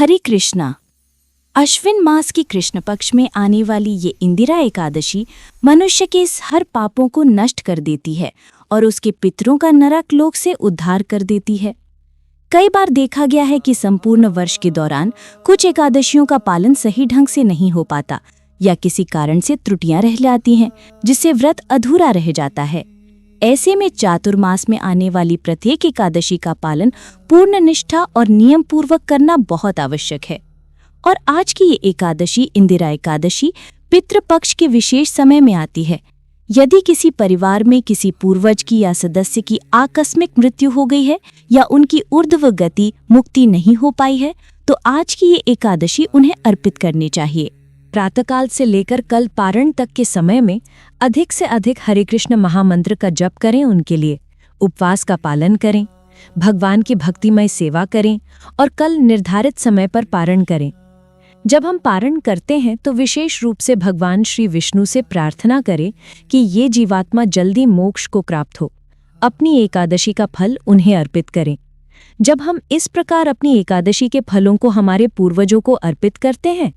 हरे कृष्णा। अश्विन मास की कृष्ण पक्ष में आने वाली ये इंदिरा एकादशी मनुष्य के इस हर पापों को नष्ट कर देती है और उसके पितरों का नरक लोक से उद्धार कर देती है। कई बार देखा गया है कि संपूर्ण वर्ष के दौरान कुछ एकादशियों का पालन सही ढंग से नहीं हो पाता या किसी कारण से त्रुटियां रह जाती हैं, जिससे व्रत अधूरा रह जाता है। ऐसे में चातुर्मास में आने वाली प्रत्येक एकादशी का पालन पूर्ण निष्ठा और नियम पूर्वक करना बहुत आवश्यक है। और आज की ये एकादशी इंदिरा एकादशी पितृपक्ष के विशेष समय में आती है। यदि किसी परिवार में किसी पूर्वज की या सदस्य की आकस्मिक मृत्यु हो गई है या उनकी ऊर्ध्व गति मुक्ति नहीं हो पाई है, तो आज की ये एकादशी उन्हें अर्पित करनी चाहिए। प्रातःकाल से लेकर कल पारण तक के समय में अधिक से अधिक हरे कृष्ण महामंत्र का जप करें, उनके लिए उपवास का पालन करें, भगवान की भक्तिमय सेवा करें और कल निर्धारित समय पर पारण करें। जब हम पारण करते हैं तो विशेष रूप से भगवान श्री विष्णु से प्रार्थना करें कि ये जीवात्मा जल्दी मोक्ष को प्राप्त हो। अपनी एकादशी का फल उन्हें अर्पित करें। जब हम इस प्रकार अपनी एकादशी के फलों को हमारे पूर्वजों को अर्पित करते हैं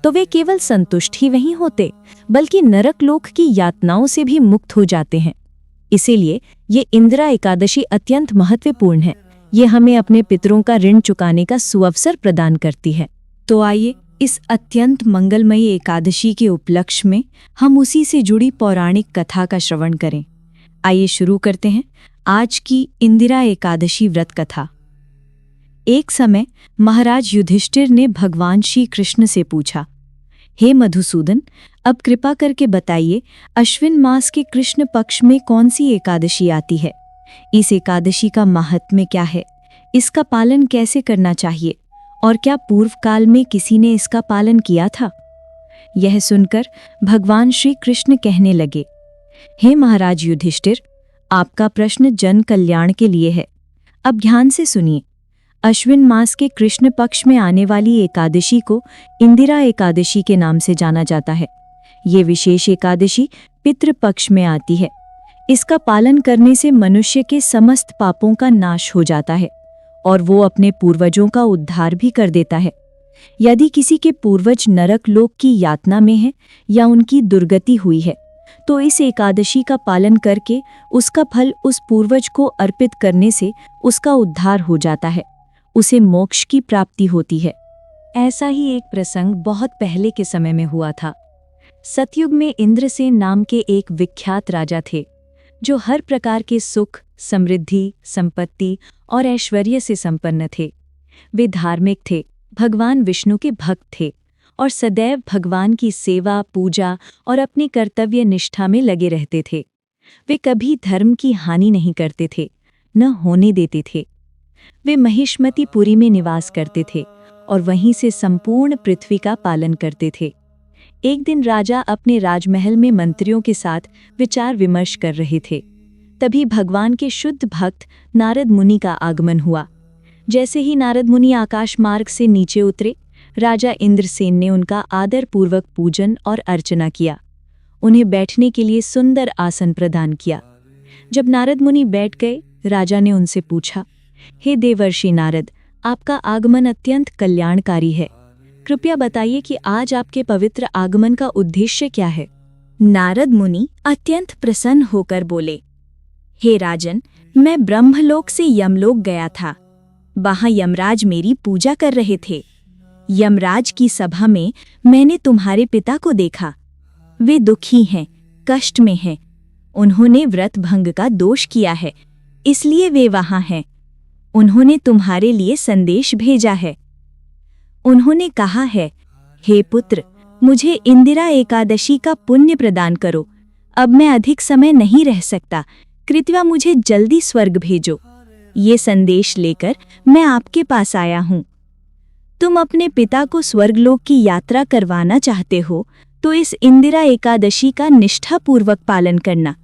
तो वे केवल संतुष्ट ही नहीं होते, बल्कि नरक लोक की यातनाओं से भी मुक्त हो जाते हैं। इसीलिए ये इंदिरा एकादशी अत्यंत महत्वपूर्ण है। ये हमें अपने पितरों का ऋण चुकाने का सुअवसर प्रदान करती है। तो आइए इस अत्यंत मंगलमयी एकादशी के उपलक्ष्य में हम उसी से जुड़ी पौराणिक कथा का श्रवण करें। आइए शुरू करते हैं आज की इंदिरा एकादशी व्रत कथा। एक समय महाराज युधिष्ठिर ने भगवान श्री कृष्ण से पूछा, हे मधुसूदन, अब कृपा करके बताइए, अश्विन मास के कृष्ण पक्ष में कौन सी एकादशी आती है? इस एकादशी का महात्म्य क्या है? इसका पालन कैसे करना चाहिए? और क्या पूर्व काल में किसी ने इसका पालन किया था? यह सुनकर भगवान श्री कृष्ण कहने लगे, हे महाराज युधिष्ठिर, आपका प्रश्न जन कल्याण के लिए है। अब ध्यान से सुनिए। अश्विन मास के कृष्ण पक्ष में आने वाली एकादशी को इंदिरा एकादशी के नाम से जाना जाता है। ये विशेष एकादशी पितृपक्ष में आती है। इसका पालन करने से मनुष्य के समस्त पापों का नाश हो जाता है और वो अपने पूर्वजों का उद्धार भी कर देता है। यदि किसी के पूर्वज नरक लोक की यातना में है या उनकी दुर्गति हुई है, तो इस एकादशी का पालन करके उसका फल उस पूर्वज को अर्पित करने से उसका उद्धार हो जाता है, उसे मोक्ष की प्राप्ति होती है। ऐसा ही एक प्रसंग बहुत पहले के समय में हुआ था। सतयुग में इंद्रसेन नाम के एक विख्यात राजा थे, जो हर प्रकार के सुख, समृद्धि, संपत्ति और ऐश्वर्य से संपन्न थे। वे धार्मिक थे, भगवान विष्णु के भक्त थे और सदैव भगवान की सेवा, पूजा और अपनी कर्तव्य निष्ठा में लगे रहते थे। वे कभी धर्म की हानि नहीं करते थे, न होने देते थे। वे महिष्मतीपुरी में निवास करते थे और वहीं से संपूर्ण पृथ्वी का पालन करते थे। एक दिन राजा अपने राजमहल में मंत्रियों के साथ विचार विमर्श कर रहे थे। तभी भगवान के शुद्ध भक्त नारद मुनि का आगमन हुआ। जैसे ही नारद मुनि आकाश मार्ग से नीचे उतरे, राजा इंद्रसेन ने उनका आदरपूर्वक पूजन और अर्चना किया। उन्हें बैठने के लिए सुंदर आसन प्रदान किया। जब नारद मुनि बैठ गए, राजा ने उनसे पूछा, हे देवर्षि नारद, आपका आगमन अत्यंत कल्याणकारी है। कृपया बताइए कि आज आपके पवित्र आगमन का उद्देश्य क्या है? नारद मुनि अत्यंत प्रसन्न होकर बोले, हे राजन, मैं ब्रह्मलोक से यमलोक गया था। वहां यमराज मेरी पूजा कर रहे थे। यमराज की सभा में मैंने तुम्हारे पिता को देखा। वे दुखी हैं, कष्ट में हैं। उन्होंने व्रत भंग का दोष किया है, इसलिए वे वहां हैं। उन्होंने तुम्हारे लिए संदेश भेजा है। उन्होंने कहा है, हे पुत्र, मुझे इंदिरा एकादशी का पुण्य प्रदान करो। अब मैं अधिक समय नहीं रह सकता, कृपया मुझे जल्दी स्वर्ग भेजो। ये संदेश लेकर मैं आपके पास आया हूँ। तुम अपने पिता को स्वर्गलोक की यात्रा करवाना चाहते हो तो इस इंदिरा एकादशी का निष्ठापूर्वक पालन करना।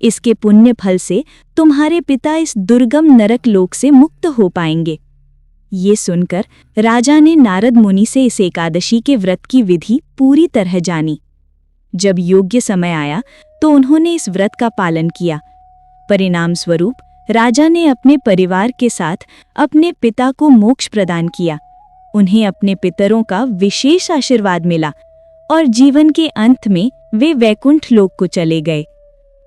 इसके पुण्य फल से तुम्हारे पिता इस दुर्गम नरक लोक से मुक्त हो पाएंगे। ये सुनकर राजा ने नारद मुनि से इस एकादशी के व्रत की विधि पूरी तरह जानी। जब योग्य समय आया तो उन्होंने इस व्रत का पालन किया। परिणाम स्वरूप राजा ने अपने परिवार के साथ अपने पिता को मोक्ष प्रदान किया। उन्हें अपने पितरों का विशेष आशीर्वाद मिला और जीवन के अंत में वे वैकुंठ लोक को चले गए।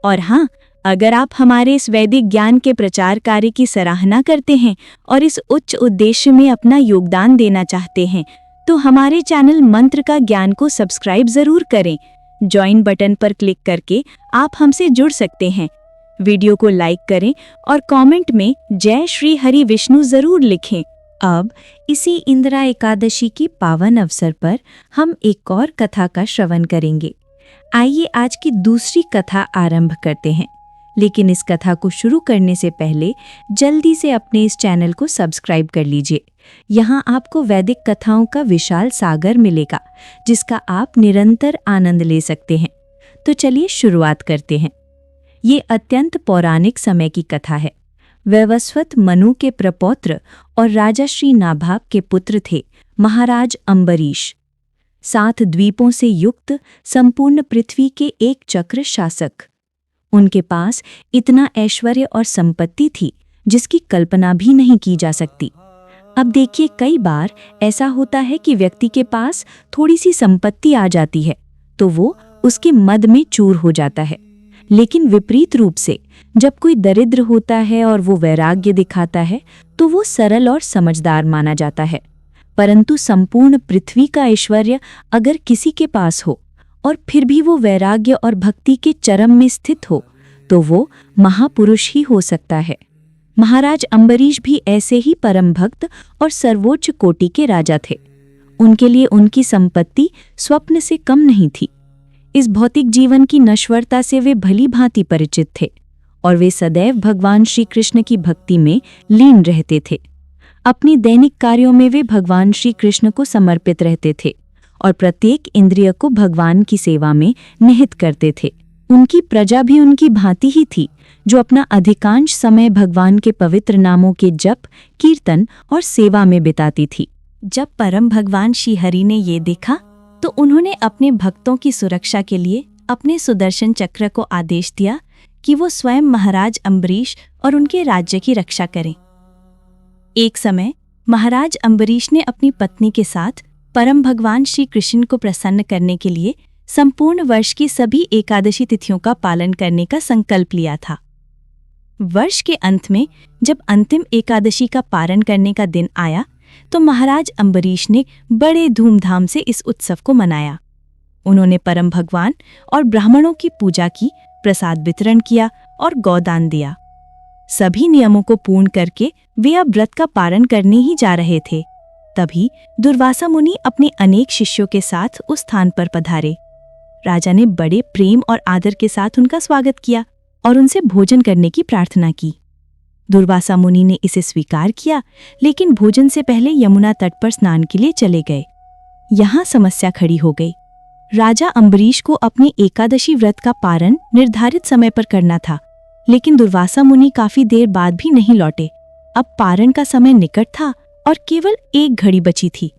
और हाँ, अगर आप हमारे इस वैदिक ज्ञान के प्रचार कार्य की सराहना करते हैं और इस उच्च उद्देश्य में अपना योगदान देना चाहते हैं, तो हमारे चैनल मंत्र का ज्ञान को सब्सक्राइब जरूर करें। ज्वाइन बटन पर क्लिक करके आप हमसे जुड़ सकते हैं। वीडियो को लाइक करें और कमेंट में जय श्री हरि विष्णु जरूर लिखें। अब इसी इंदिरा एकादशी की पावन अवसर पर हम एक और कथा का श्रवण करेंगे। आइए आज की दूसरी कथा आरंभ करते हैं, लेकिन इस कथा को शुरू करने से पहले जल्दी से अपने इस चैनल को सब्सक्राइब कर लीजिए। यहाँ आपको वैदिक कथाओं का विशाल सागर मिलेगा, जिसका आप निरंतर आनंद ले सकते हैं। तो चलिए शुरुआत करते हैं। ये अत्यंत पौराणिक समय की कथा है। वैवस्वत मनु के प्रपौत्र और राजा श्री नाभाग के पुत्र थे महाराज अम्बरीश, 7 द्वीपों से युक्त संपूर्ण पृथ्वी के एक चक्र शासक। उनके पास इतना ऐश्वर्य और संपत्ति थी जिसकी कल्पना भी नहीं की जा सकती। अब देखिए, कई बार ऐसा होता है कि व्यक्ति के पास थोड़ी सी संपत्ति आ जाती है तो वो उसके मद में चूर हो जाता है, लेकिन विपरीत रूप से जब कोई दरिद्र होता है और वो वैराग्य दिखाता है तो वो सरल और समझदार माना जाता है। परंतु संपूर्ण पृथ्वी का ऐश्वर्य अगर किसी के पास हो और फिर भी वो वैराग्य और भक्ति के चरम में स्थित हो तो वो महापुरुष ही हो सकता है। महाराज अम्बरीश भी ऐसे ही परम भक्त और सर्वोच्च कोटि के राजा थे। उनके लिए उनकी संपत्ति स्वप्न से कम नहीं थी। इस भौतिक जीवन की नश्वरता से वे भली भांति परिचित थे और वे सदैव भगवान श्री कृष्ण की भक्ति में लीन रहते थे। अपनी दैनिक कार्यों में वे भगवान श्री कृष्ण को समर्पित रहते थे और प्रत्येक इंद्रिय को भगवान की सेवा में निहित करते थे। उनकी प्रजा भी उनकी भांति ही थी, जो अपना अधिकांश समय भगवान के पवित्र नामों के जप, कीर्तन और सेवा में बिताती थी। जब परम भगवान श्री हरि ने ये देखा तो उन्होंने अपने भक्तों की सुरक्षा के लिए अपने सुदर्शन चक्र को आदेश दिया कि वो स्वयं महाराज अम्बरीश और उनके राज्य की रक्षा करें। एक समय महाराज अम्बरीश ने अपनी पत्नी के साथ परम भगवान श्री कृष्ण को प्रसन्न करने के लिए संपूर्ण वर्ष की सभी एकादशी तिथियों का पालन करने का संकल्प लिया था। वर्ष के अंत में जब अंतिम एकादशी का पारण करने का दिन आया तो महाराज अम्बरीश ने बड़े धूमधाम से इस उत्सव को मनाया। उन्होंने परम भगवान और ब्राह्मणों की पूजा की, प्रसाद वितरण किया और गौदान दिया। सभी नियमों को पूर्ण करके वे अब व्रत का पारण करने ही जा रहे थे। तभी दुर्वासा मुनि अपने अनेक शिष्यों के साथ उस स्थान पर पधारे। राजा ने बड़े प्रेम और आदर के साथ उनका स्वागत किया और उनसे भोजन करने की प्रार्थना की। दुर्वासा मुनि ने इसे स्वीकार किया, लेकिन भोजन से पहले यमुना तट पर स्नान के लिए चले गए। यहाँ समस्या खड़ी हो गई। राजा अम्बरीश को अपने एकादशी व्रत का पारण निर्धारित समय पर करना था, लेकिन दुर्वासा मुनि काफी देर बाद भी नहीं लौटे। अब पारण का समय निकट था और केवल 1 घड़ी बची थी।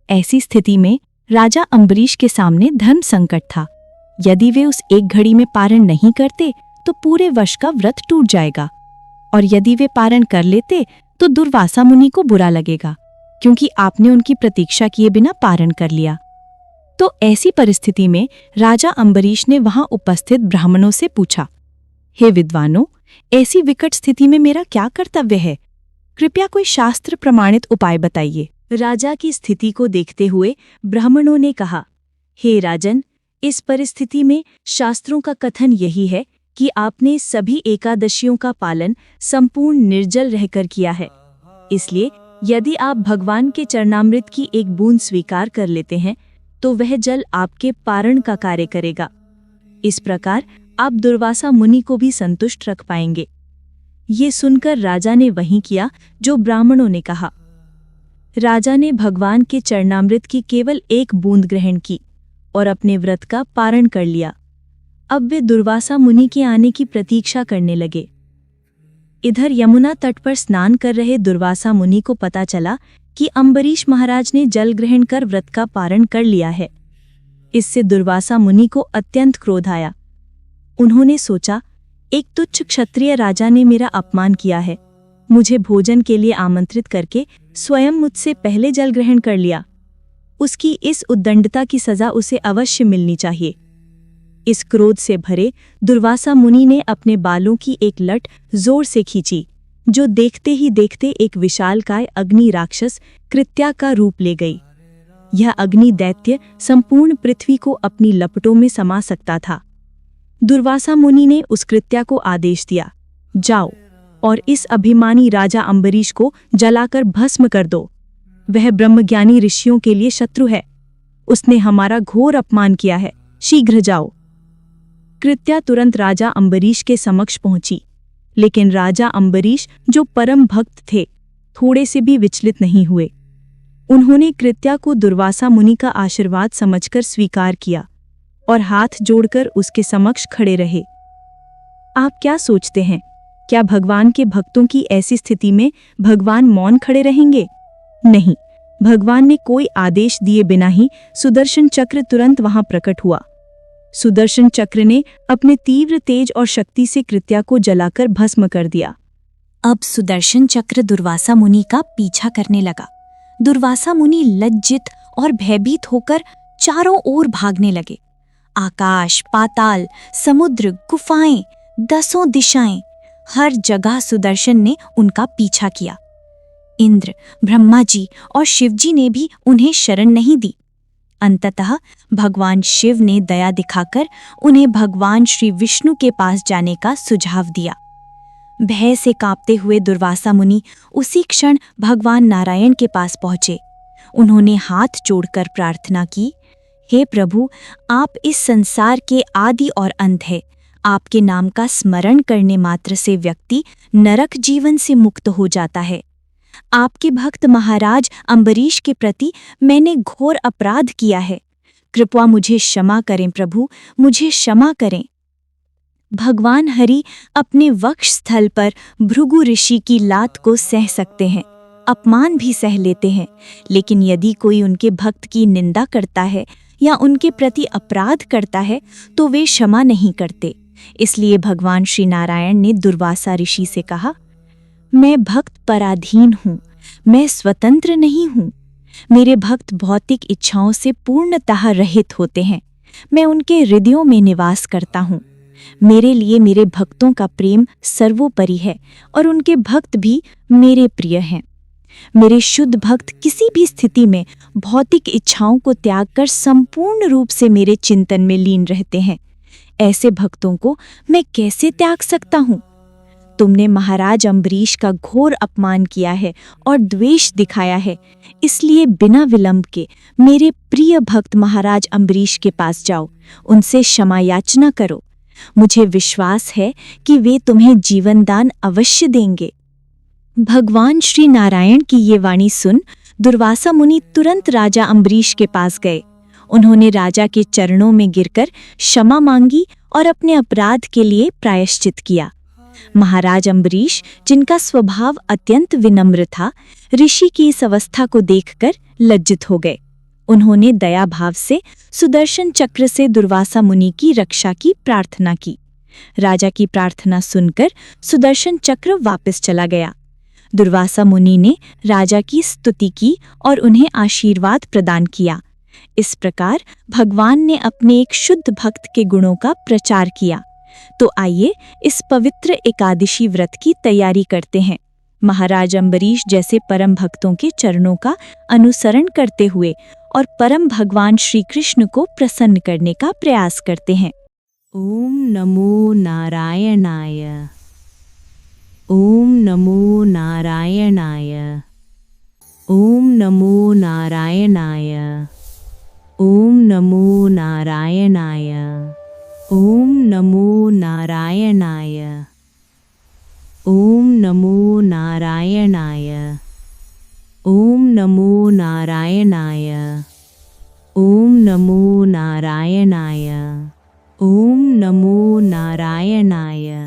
ऐसी स्थिति में राजा अम्बरीश के सामने धर्म संकट था। यदि वे उस 1 घड़ी में पारण नहीं करते तो पूरे वर्ष का व्रत टूट जाएगा, और यदि वे पारण कर लेते तो दुर्वासा मुनि को बुरा लगेगा, क्योंकि आपने उनकी प्रतीक्षा किए बिना पारण कर लिया। तो ऐसी परिस्थिति में राजा अम्बरीश ने वहां उपस्थित ब्राह्मणों से पूछा, हे विद्वानों, ऐसी विकट स्थिति में मेरा क्या कर्तव्य है? कृपया कोई शास्त्र प्रमाणित उपाय बताइए। राजा की स्थिति को देखते हुए ब्राह्मणों ने कहा, हे राजन, इस परिस्थिति में शास्त्रों का कथन यही है कि आपने सभी एकादशियों का पालन संपूर्ण निर्जल रहकर किया है। इसलिए यदि आप भगवान के चरणामृत की एक बूंद स्वीकार कर लेते हैं तो वह जल आपके पारण का कार्य करेगा। इस प्रकार आप दुर्वासा मुनि को भी संतुष्ट रख पाएंगे। ये सुनकर राजा ने वही किया जो ब्राह्मणों ने कहा। राजा ने भगवान के चरणामृत की केवल 1 बूंद ग्रहण की और अपने व्रत का पारण कर लिया। अब वे दुर्वासा मुनि के आने की प्रतीक्षा करने लगे। इधर यमुना तट पर स्नान कर रहे दुर्वासा मुनि को पता चला कि अम्बरीश महाराज ने जल ग्रहण कर व्रत का पारण कर लिया है। इससे दुर्वासा मुनि को अत्यंत क्रोध आया। उन्होंने सोचा, एक तुच्छ क्षत्रिय राजा ने मेरा अपमान किया है, मुझे भोजन के लिए आमंत्रित करके स्वयं मुझसे पहले जल ग्रहण कर लिया। उसकी इस उद्दंडता की सजा उसे अवश्य मिलनी चाहिए। इस क्रोध से भरे दुर्वासा मुनि ने अपने बालों की एक लट जोर से खींची, जो देखते ही देखते एक विशालकाय अग्नि राक्षस कृत्या का रूप ले गई। यह अग्नि दैत्य संपूर्ण पृथ्वी को अपनी लपटों में समा सकता था। दुर्वासा मुनि ने उस कृत्या को आदेश दिया, जाओ और इस अभिमानी राजा अम्बरीश को जलाकर भस्म कर दो। वह ब्रह्मज्ञानी ऋषियों के लिए शत्रु है। उसने हमारा घोर अपमान किया है। शीघ्र जाओ। कृत्या तुरंत राजा अम्बरीश के समक्ष पहुंची, लेकिन राजा अम्बरीश, जो परम भक्त थे, थोड़े से भी विचलित नहीं हुए। उन्होंने कृत्या को दुर्वासा मुनि का आशीर्वाद समझकर स्वीकार किया और हाथ जोड़कर उसके समक्ष खड़े रहे। आप क्या सोचते हैं, क्या भगवान के भक्तों की ऐसी स्थिति में भगवान मौन खड़े रहेंगे? नहीं, भगवान ने कोई आदेश दिए बिना ही सुदर्शन चक्र तुरंत वहां प्रकट हुआ। सुदर्शन चक्र ने अपने तीव्र तेज और शक्ति से कृत्या को जलाकर भस्म कर दिया। अब सुदर्शन चक्र दुर्वासा मुनि का पीछा करने लगा। दुर्वासा मुनि लज्जित और भयभीत होकर चारों ओर भागने लगे। आकाश, पाताल, समुद्र, गुफाएं, 10 दिशाएं, हर जगह सुदर्शन ने उनका पीछा किया। इंद्र, ब्रह्मा जी और शिवजी ने भी उन्हें शरण नहीं दी। अंततः भगवान शिव ने दया दिखाकर उन्हें भगवान श्री विष्णु के पास जाने का सुझाव दिया। भय से कांपते हुए दुर्वासा मुनि उसी क्षण भगवान नारायण के पास पहुंचे। उन्होंने हाथ जोड़कर प्रार्थना की, हे प्रभु, आप इस संसार के आदि और अंत है। आपके नाम का स्मरण करने मात्र से व्यक्ति नरक जीवन से मुक्त हो जाता है। आपके भक्त महाराज अम्बरीश के प्रति मैंने घोर अपराध किया है। कृपया मुझे क्षमा करें प्रभु, मुझे क्षमा करें। भगवान हरि अपने वक्ष स्थल पर भृगु ऋषि की लात को सह सकते हैं, अपमान भी सह लेते हैं, लेकिन यदि कोई उनके भक्त की निंदा करता है या उनके प्रति अपराध करता है तो वे क्षमा नहीं करते। इसलिए भगवान श्री नारायण ने दुर्वासा ऋषि से कहा, मैं भक्त पराधीन हूँ, मैं स्वतंत्र नहीं हूँ। मेरे भक्त भौतिक इच्छाओं से पूर्णतः रहित होते हैं। मैं उनके हृदयों में निवास करता हूँ। मेरे लिए मेरे भक्तों का प्रेम सर्वोपरि है और उनके भक्त भी मेरे प्रिय हैं। मेरे शुद्ध भक्त किसी भी स्थिति में भौतिक इच्छाओं को त्याग कर संपूर्ण रूप से मेरे चिंतन में लीन रहते हैं। ऐसे भक्तों को मैं कैसे त्याग सकता हूँ? तुमने महाराज अम्बरीश का घोर अपमान किया है और द्वेष दिखाया है, इसलिए बिना विलंब के मेरे प्रिय भक्त महाराज अम्बरीश के पास जाओ, उनसे क्षमा याचना करो। मुझे विश्वास है कि वे तुम्हें जीवनदान अवश्य देंगे। भगवान श्री नारायण की ये वाणी सुन दुर्वासा मुनि तुरंत राजा अम्बरीश के पास गए। उन्होंने राजा के चरणों में गिरकर क्षमा मांगी और अपने अपराध के लिए प्रायश्चित किया। महाराज अम्बरीश, जिनका स्वभाव अत्यंत विनम्र था, ऋषि की इस अवस्था को देखकर लज्जित हो गए। उन्होंने दया भाव से सुदर्शन चक्र से दुर्वासा मुनि की रक्षा की प्रार्थना की। राजा की प्रार्थना सुनकर सुदर्शन चक्र वापस चला गया। दुर्वासा मुनि ने राजा की स्तुति की और उन्हें आशीर्वाद प्रदान किया। इस प्रकार भगवान ने अपने एक शुद्ध भक्त के गुणों का प्रचार किया। तो आइए इस पवित्र एकादशी व्रत की तैयारी करते हैं। महाराज अम्बरीश जैसे परम भक्तों के चरणों का अनुसरण करते हुए और परम भगवान श्री कृष्ण को प्रसन्न करने का प्रयास करते हैं। ओम नमो नारायणाय। ओम नमो नारायणाय। ओम नमो नारायणाय। ओम नमो नारायणाय। ओम नमो नारायणाय। ओम नमो नारायणाय। ओम नमो नारायणाय। ओम नमो नारायणाय। ओम नमो नारायणाय।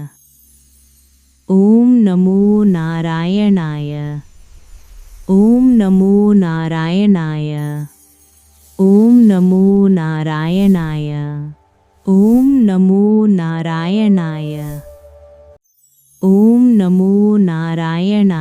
ओम नमो नारायणाय। ओम नमो नारायणाय। ओम नमो नारायणाय। ओम नमो नारायणाय। ओम नमो नारायणाय।